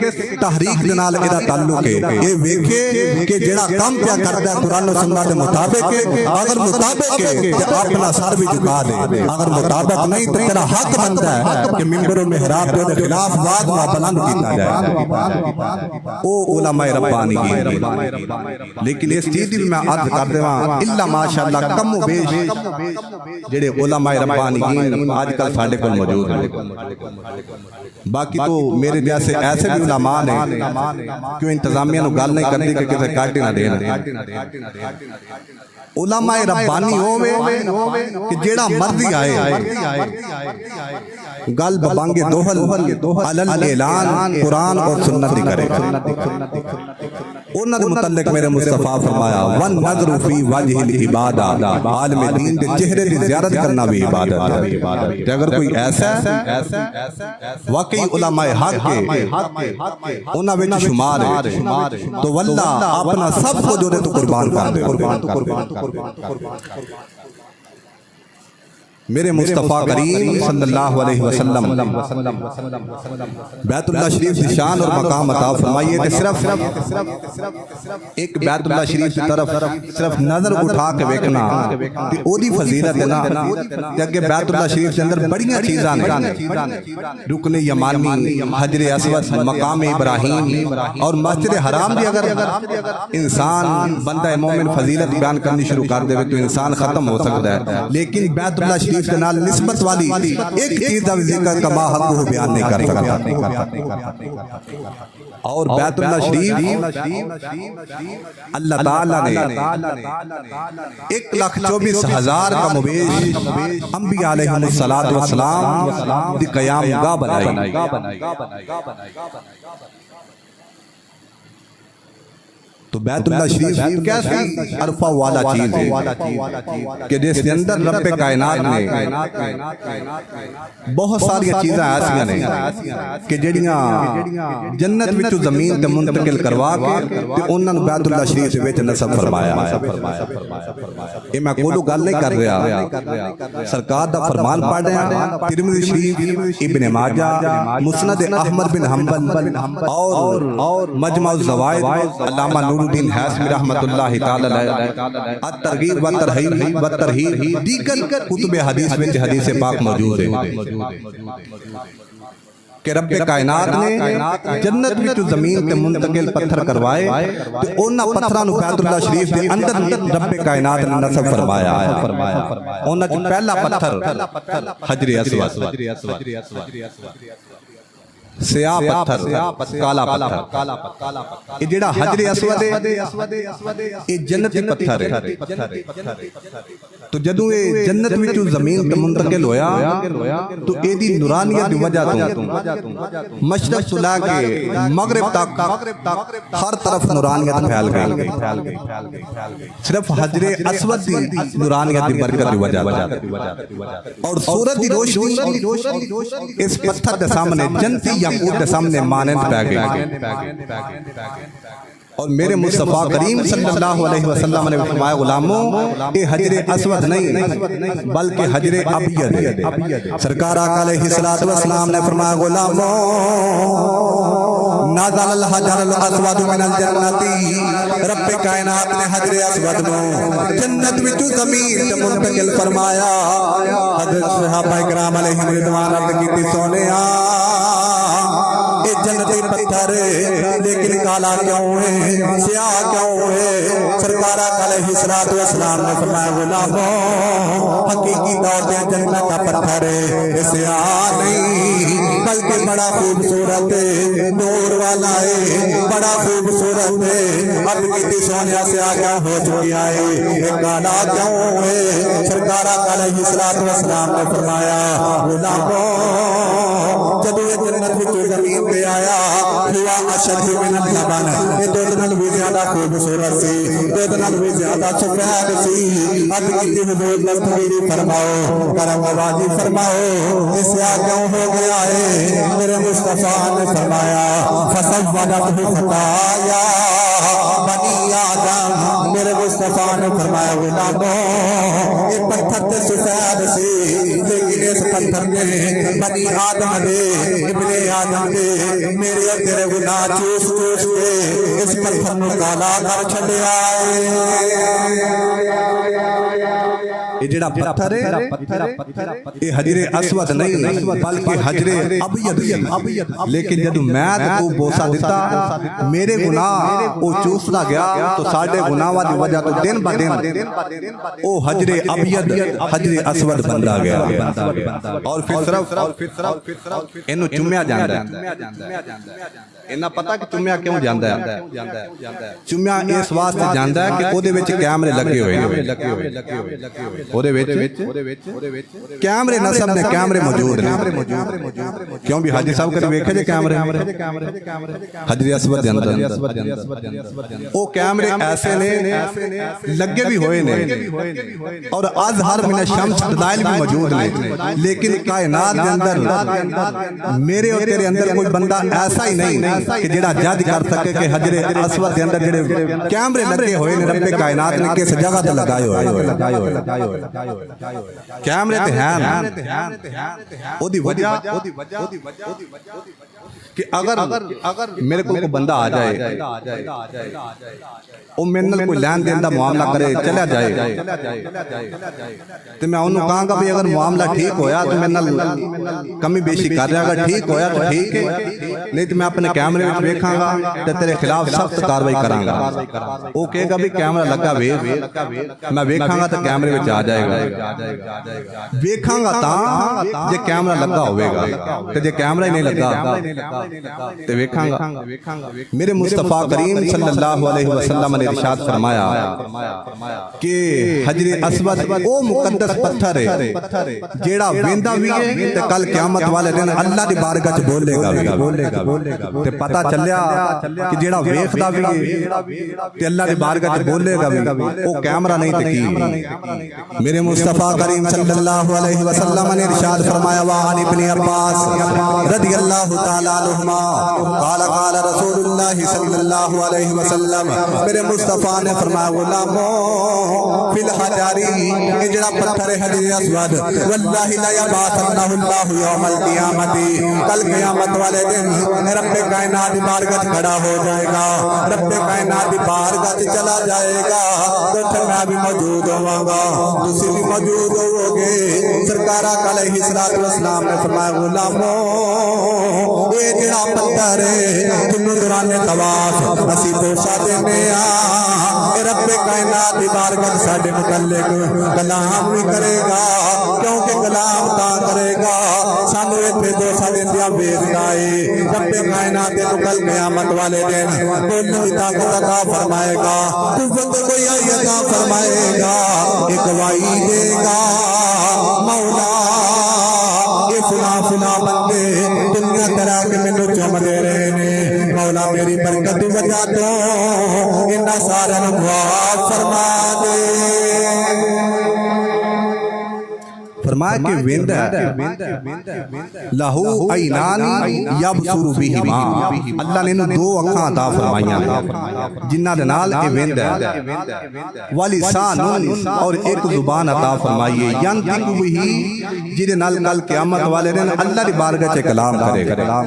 کس تحریک دے نال ادا تعلق ہے، اے ویکھے کہ جڑا کام کیا کردا ہے قرآن و سنت دے مطابق ہے. اگر مطابق ہے تے اپنا سر بھی جھکا دے، اگر مطابق نہیں تے تیرا حق بنتا ہے کہ منبر و محراب دے خلاف بات نہ بلند کیتا جائے. او علماء ربانیین. لیکن اس چیز بھی میں عرض کر دے وہاں اللہ ماشاءاللہ کم و بیش جڑے علماء ربانیین آج کل ساڑھے کل موجود ہیں. باقی تو میرے جیسے ایسے بھی علماء نے کیوں انتظامیہ نو گل نہیں کرنی کہ کسے کاٹی نہ دینا. علماء ربانی ہوئے کہ جیڑا مرضی آئے گل ببانگ دوہل علل اعلان قرآن اور سنت ہی کرے. انہوں نے متعلق میرے مصطفیٰ فرمایا وَالنَّظْرُ فِي وَجْهِ الْعِبَادَةِ عالم دین دے چہرے دی زیارت کرنا بھی عبادت ہے. کہ اگر کوئی ایسا واقعی علماء حق کے انہاں وچ شمار ہے تو واللہ اپنا سب کو جو دے تو قربان کر دے. میرے مصطفیٰ کریم صلی اللہ علیہ وسلم بیت اللہ شریف کی شان اور مقام عطا فرمائیے کہ صرف ایک بیت اللہ شریف کی طرف صرف نظر اٹھا کے ویکھنا کہ اوہدی فضیلت ہے نا کہ اگر بیت اللہ شریف کے اندر بڑیاں چیزاں رکن یمانی، حجر اسود، مقام ابراہیم اور مسجد حرام بھی اگر انسان بندہ مومن فضیلت بیان کرنی شروع کر دے تو انسان ختم ہو سکتا ہے. لیکن بیت اللہ شریف کے نال نسبت والی ایک چیز دا ذکر کما حق کو بیان نہیں کر سکتا. اور بیت اللہ شریف اللہ تعالیٰ نے 1,24,000 کا مبیش انبیاء علیہ السلام دی قیام گاہ بنائی. تو بیت اللہ شریف کیسی عرفہ والا چیز ہے کہ جس کے اندر رب کائنات نے بہت ساری چیزیں ایسیاں نے کہ جڑیاں جنت وچوں زمین تے منتقل کروا کے تے انہاں نوں بیت اللہ شریف وچ نصب فرمایا یہ میں کوئی گل نہیں کر رہا سرکار دا فرمان پڑھ رہے ہیں ترمذی شریف ابن ماجہ مسند احمد بن حنبل اور مجمع الزوائد علامہ نور الدین حاسمی رحمت اللہ تعالی علیہ الترغیب والترہیب دیگر کتب حدیث میں حدیث پاک موجود ہے کہ رب کائنات نے جنت میں جو زمین تے منتقل پتھر کروائے تو انہاں پتھراں نوں بیت اللہ شریف دے اندر رب کائنات نے نصب فرمایا ہے انہاں چ پہلا پتھر حجر اسود سیاہ پتھر کالا پتھر یہ جڑا حجر اسود ہے یہ جنتی پتھر ہے تو جدوں یہ جنت وچوں زمین تے منتقل ہویا تو اے دی نورانیت دی وجہ تو مشرق سے لے کے مغرب تک ہر طرف نورانیت پھیل گئی صرف حجر اسود دی نورانیت دی برکت دی وجہ اور سورج دی روشنی اس پتھر دے سامنے جنتی یاقوت دے سامنے مانند پہ گئی اور میرے مصطفیٰ کریم صلی اللہ علیہ وسلم نے فرمایا غلاموں یہ حجر اسود نہیں بلکہ حجر ابیض ہے سرکار آقا علیہ السلام نے فرمایا غلاموں نازل الحجر الاسود من الجنتی رب کائنات نے حجر اسود نو جنت وچوں زمین تے منتقل فرمایا حضرت صحابہ کرام علیہم رضوان عرض کیتی سونیا یہ جنتی پتھر لیکن کالا کیوں ہے سیاہ کیوں ہے سرکار آقا علیہ السلام نے فرمایا غلاموں حقیقی طور پہ جنت کا پتھر ہے یہ سیاہ نہیں بلکہ بڑا خوبصورت ہے نور والا ہے بڑا خوبصورت ہے اب کتنی سونیا سیاہ کیا ہو چکی ہے یہ کالا کیوں ہے سرکار آقا علیہ السلام نے فرمایا غلاموں جب یہ جنت وچوں زمین پہ آیا ہوا اشد من اللبن یہ دودھ نال بھی زیادہ خوبصورت سی دودھ نال بھی زیادہ سفید سی اب کتنی حضور دستگیری فرماؤ کرم آبادی فرماؤ یہ سیاہ کیوں ہو گیا ہے میرے مصطفیٰ نے فرمایا فسودت خطایا بنی آدم میرے مصطفیٰ نے فرمایا غلاموں یہ پتھر تے سفید سی لیکن اس پتھر نے بنی آدم دے ابن آدم دے میرے اور تیرے گناہ چوس چوس کے اس پتھر نو کالا کر چھڈیا ہے یہ جڑا پتھر ہے یہ حجر اسود نہیں بلکہ حجر ابیض لیکن جدوں میں تے تو بوسا دیتا میرے گناہ او چوسدا گیا تو ساڈے گناہاں دی وجہ تو دن با دن او حجر ابیض حجر اسود بندا گیا اور پھر صرف اینو چومیا جاندا ہے انہاں پتہ کہ چومیا کیوں جاندا ہے چومیا اس واسطے جاندا ہے کہ او دے وچ کیمرے لگے ہوئے او دے وچ کیمرے نصب نے کیمرے موجود ہیں کیوں بھی حاجی صاحب کدی ویکھے جے کیمرے حجر اسود دے اندر او کیمرے ایسے نے لگے بھی ہوئے نے اور اظہر من الشمس دلائل بھی موجود ہیں لیکن کائنات دے اندر میرے اور تیرے اندر کوئی بندہ ایسا ہی نہیں کہ جڑا جج کر سکے کہ حجر اسود دے اندر جڑے کیمرے لگے ہوئے نے رب کائنات نے کس جگہ تے لگائے ہوئے کیمرے تے ہیں او دی وجہ کہ اگر میرے کو بندہ آ جائے او میرے نال کوئی لین دین دا معاملہ کرے چلا جائے تو میں انہوں کہاں گا بھی اگر معاملہ ٹھیک ہویا تو میرے نال کمی بیشی کر رہا اگر ٹھیک ہویا تو ٹھیک ہے نہیں تو میں اپنے کیمرے میں دیکھاں گا تو تیرے خلاف سخت کاروائی کراں گا او کہے گا بھی کیمرہ لگا وے میں دیکھاں گا تو کیمرے میں آ جائے گا ویکھاں گا تاں جے کیمرہ لگا ہوئے گا تے جے کیمرہ ہی نہیں لگا تے ویکھاں گا میرے مصطفیٰ کریم صلی اللہ علیہ وسلم نے ارشاد فرمایا کہ حجر اسود او مقدس پتھر ہے جیڑا ویندا وی ہے تے کل قیامت والے دن اللہ دی بارگاہ وچ بولے گا تے پتہ چلیا کہ جیڑا ویکھدا وی ہے تے اللہ دی بارگاہ وچ بولے گا او کیمرہ نہیں تے کی میرے مصطفیٰ کریم صلی اللہ علیہ وسلم نے ارشاد فرمایا وعن ابن عباس رضی اللہ تعالی عنہما قال قال رسول اللہ صلی اللہ علیہ وسلم میرے مصطفیٰ نے فرمایا غلاموں فی الحجاری اجڑا پتھر حجر اسود واللہ لا یبعثنہ اللہ یوم القیامت کل قیامت والے دن رب کائنات کی بارگاہ کھڑا ہو جائے گا رب کائنات کی بارگاہ چلا جائے گا تو میں بھی موجود ہوں گا تسی بھی موجود ہو گے سرکار علیہ السلام نے فرمایا غلاموں یہ جڑا پتھر ہے تنوں دوران طواف اسی بوسا دینے رب کائنات کی بارگاہ ساڈے متعلق کلام بھی کرے گا کیونکہ کلام تا کرے گا سانو ایتھے بوسا دیندیاں ویکھدا ہے رب کائنات کو کل قیامت والے دن بولنے کی طاقت عطا فرمائے گا قوت کوئی عطا فرمائے گا ایک وائی دے گا مولا یہ فلاں فلاں بندے دنیا کرا کے مینوں چم دے رہے نے مولا میری برکت دی وجہ تو انہاں سارے نوں معاف فرما دے فرمایا کہ ویندا لہو عینانی یبصر بہما اللہ نے دو اکھاں عطا فرمائیاں جنہاں دے نال اے ویندا ولسان اور ایک زبان عطا فرمائی ہے ینطق بہ جدے نال کل قیامت والے دن اللہ دی بارگاہ وچ کلام کرے گا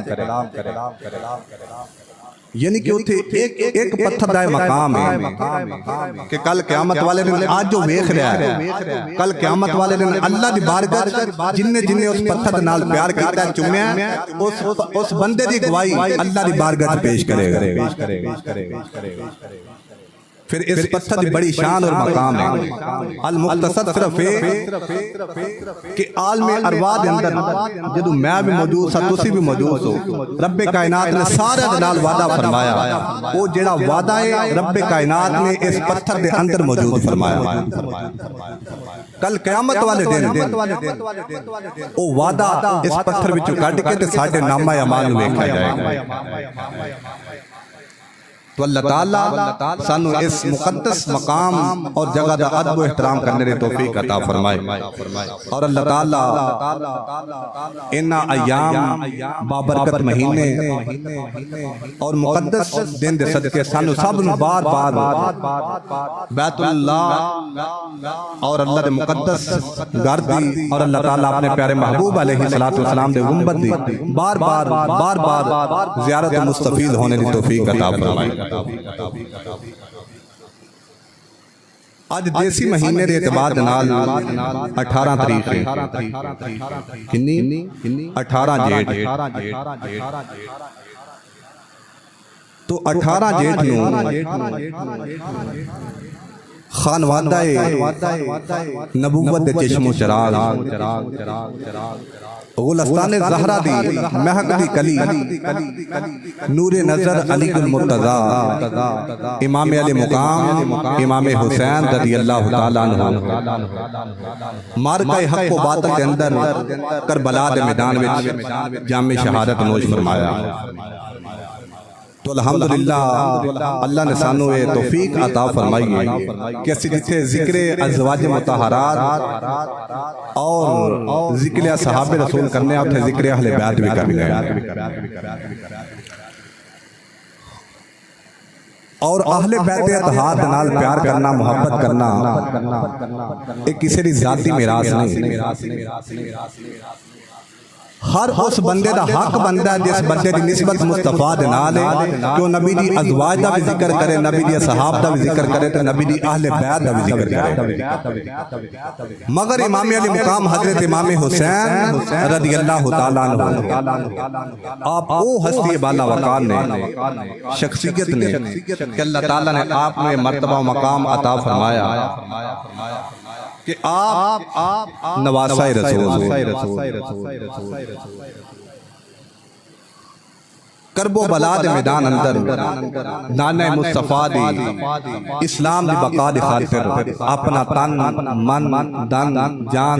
یعنی کہ اتھے ایک پتھر دائے مقام ہے کہ کل قیامت والے دن آج جو ویکھ رہا ہے کل قیامت والے دن اللہ دی بارگاہ جننے اس پتھر نال پیار کیتا چومیا اس بندے دی گواہی اللہ دی بارگاہ پیش کرے گا پھر اس پتھر دی بڑی شان اور مقام ہے المختصر صرف ہے کہ عالم ارواح دے اندر جدو میں بھی موجود سا تسی بھی موجود ہو رب کائنات نے سارے دنال وعدہ فرمایا وہ جڑا وعدہ ہے رب کائنات نے اس پتھر دے اندر موجود فرمایا کل قیامت والے دن وہ وعدہ اس پتھر وچوں کڈ کے تے ساڈے نامہ اعمال نوں ویکھیا جائے گا تو اللہ تعالیٰ سانو اس مقدس مقام اور جگہ دا ادب و احترام کرنے دے توفیق عطا فرمائے اور اللہ تعالیٰ انہا ایام بابرکت مہینے اور مقدس دن دے صدقے سانو سب نو بار بار بیت اللہ اور اللہ دے مقدس گھر دی اور اللہ تعالیٰ اپنے پیارے محبوب علیہ السلام دے گنبد دی بار بار زیارت مستفید ہونے دی توفیق عطا فرمائے آج دیسی مہینے دے اعتبار نال 18 تاریخ ہے کنی 18 جیٹھ تو 18 جیٹھ نو خانوادہ نبوت دے چشم و چراغ غلستان زہرہ دی مہک دی کلی نور نظر علی المرتضی امام علی مقام امام حسین رضی اللہ تعالیٰ عنہ مارکہ حق و باطل کے اندر کربلا دے میدان وچ جام شہادت نوش فرمایا تو الحمدللہ اللہ نے سانو یہ توفیق عطا فرمائی ہے کہ اسی جتھے ذکر ازواج مطہرات اور ذکر صحابہ رسول کرنے اور ذکر اہل بیت بھی کرنے اور اہل بیت اتحاد نال پیار کرنا محبت کرنا ایک کسی دی ذاتی میراث نہیں ہر اس بندے دا حق بندہ ہے جس بندے دی نسبت مصطفیٰ دے نال ہے کہ وہ نبی دی ازواج دا بھی ذکر کرے نبی دی صحاب دا بھی ذکر کرے تو نبی دی اہل بیت دا بھی ذکر کرے مگر امام علی مقام حضرت امام حسین رضی اللہ تعالیٰ عنہ آپ او ہستی بالا وقار نے شخصیت نے کہ اللہ تعالیٰ نے آپ میں مرتبہ و مقام عطا فرمایا کہ آپ نواسہ رسول کرب و بلا دے میدان اندر نانہ مصطفیٰ دی اسلام دی بقا دی خاطر اپنا تن من دن جان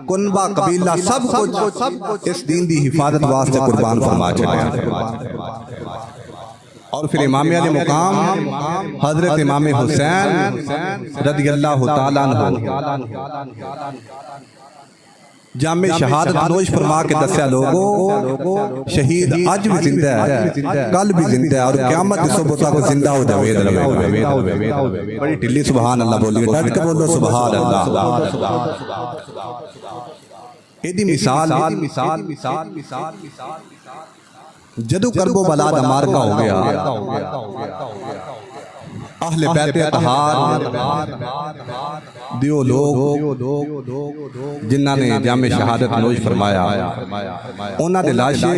کنبہ قبیلہ سب کچھ اس دین دی حفاظت واسطے قربان فرما چکے ہیں. اور پھر امام علی مقام حضرت امام حسین رضی اللہ تعالیٰ عنہ جامع شہادت نوش فرما کے دسیا لوگوں شہید آج بھی زندہ ہے کل بھی زندہ ہے اور قیامت کی صبح تک زندہ ہو جاوے. بڑی ٹلی سبحان اللہ بولیے ڈٹ کے بولو سبحان اللہ. ایدی مثال جدو کرب و بلا دا مارکا ہو گیا اہل بیت اطہار دیو لوگ جنہاں نے جامع شہادت نوش فرمایا انہاں دے لاشے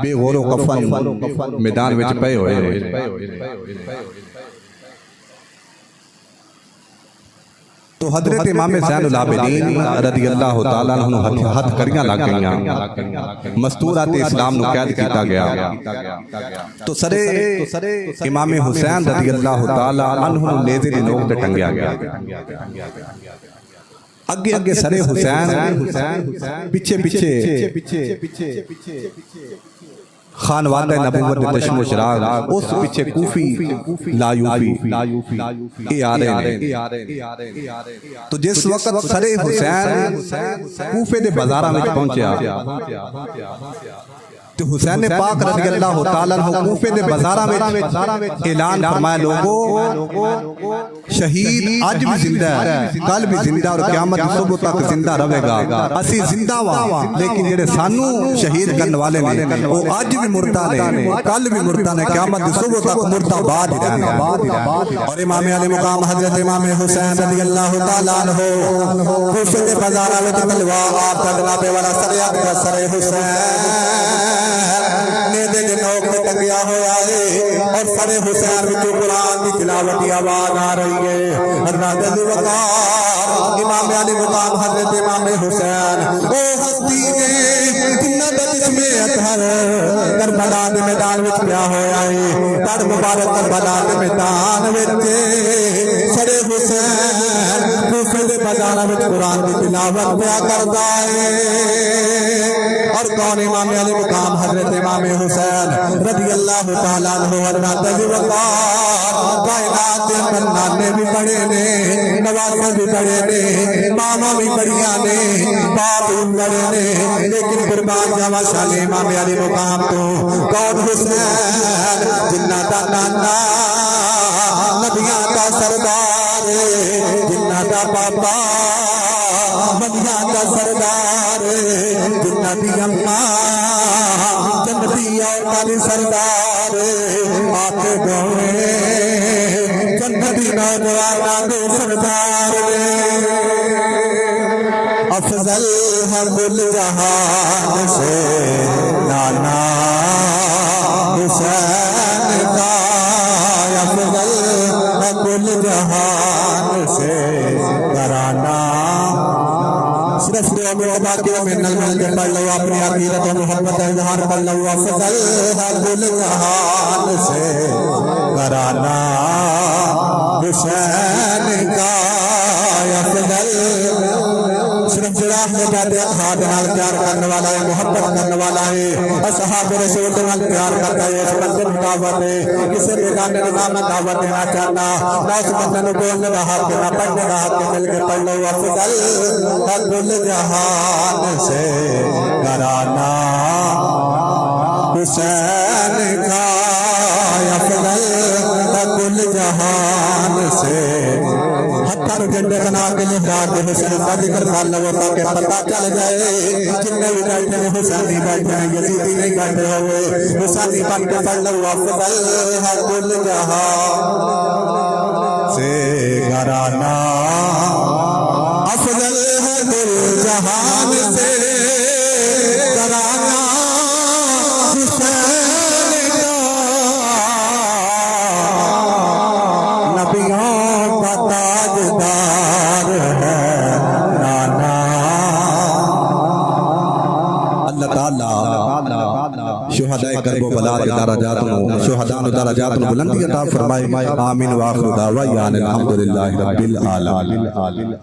بے غور و کفن میدان وچ پئے ہوئے. تو حضرت امام زین العابدین رضی اللہ تعالیٰ عنہ ہتھ کریاں لگ گئیاں مستورات اسلام نو قید کیتا گیا. تو سرے امام حسین رضی اللہ تعالیٰ عنہ نیزے دی نوک تے ٹنگیا گیا. اگے اگے سرے حسین پیچھے پیچھے خانوادہ نبوت دے چشم و چراغ اس پیچھے کوفی لایوفی یہ آ رہے ہیں. تو جس وقت سرے حسین کوفے دے بازاراں وچ پہنچیا تو حسین پاک رضی اللہ تعالیٰ عنہ کوفے دے بازاراں وچ اعلان فرمایا لوگوں شہید آج بھی زندہ ہے کل بھی زندہ اور قیامت صبح تک زندہ رہے گا. اسی زندہ ہوا لیکن جڑے سانو شہید کرنے والے نے وہ آج بھی مردہ نے کل بھی مردہ نے قیامت صبح تک مردہ بعد ہی رہنے. اور امام علی مقام حضرت امام حسین رضی اللہ تعالیٰ عنہ کوفے دے بازاراں وچ تلوار آپ دا جناب والا سر حسین نیزے دے نوک میں ٹنگیا ہوا ہے اور سر حسین وچ قرآن کی تلاوت کی آواز آ رہی ہے. حضرت ذو الوقار امام علی مقام حضرت امام حسین او ہستی نے جنہ دا جسم اطہر کربلا دے میدان وچ پیا ہوا ہے. تڑ مبارک کربلا دے میدان وچ سر حسین کوفے دے بازاراں وچ قرآن کی تلاوت پیا کردا ہے. اور کون امام علی مقام حضرت امام حسین رضی اللہ تعالیٰ عنہ حضرت ذو الوقار کائنات دے اندر نانے بھی پڑھے نے نواسے بھی پڑھے نے ماما بھی پڑھیاں نے باپ بھی پڑھے نے لیکن قربان جاوا شان امام علی مقام تو کون حسین جنہ دا نانا نبیاں دا سردار جنہ دا پاپا نبیاں دا سردار جنہ دی اماں جنتی عورتاں دی سردار آتے گوئے جنتی نوجواناں دے سردار افضل ہے کل جہان سے نانا حسین کا افضل ہے کل جہان سے گھرانہ. صرف دعا میں عبا کے میں نل مل کے پڑھ لو اپنی عقیدت و محبت اظہار کر لو. افضل ہے کل جہان سے گھرانہ حسین کا افضل. صرف جراح میں کہتے ہیں خادنال پیار کرنے والا ہے محبت کرنے والا ہے اصحاب رسول دنال پیار کرتا ہے اس بندے میں دعوت ہے کسی بیگانے نظام میں دعوت دینا چاہنا نہ اس بندے نے بولنے رہا کہ نہ پڑھنے رہا کہ مل کے پڑھ لو. افضل ہے کل جہان سے گھرانہ حسین کا افضل ہے کل جہان سے. ہتھر جنڈے بنا کے لہرا کے حسین کا ذکر کر لو تاکہ پتہ چل جائے جتنے بھی بیٹھے ہیں حسینی بیٹھے ہیں یزیدی نہیں بیٹھے ہوئے حسینی بن کے پڑھ لو. افضل ہے کل جہان سے گھرانہ افضل ہے کل جہان سے گھرانہ حسین کا نبیوں کا تاجدار ہے شہداء کرب و بلا دے شہداء درجات بلندی عطا فرمائے آمین و آخر دعوانا الحمدللہ رب العالمین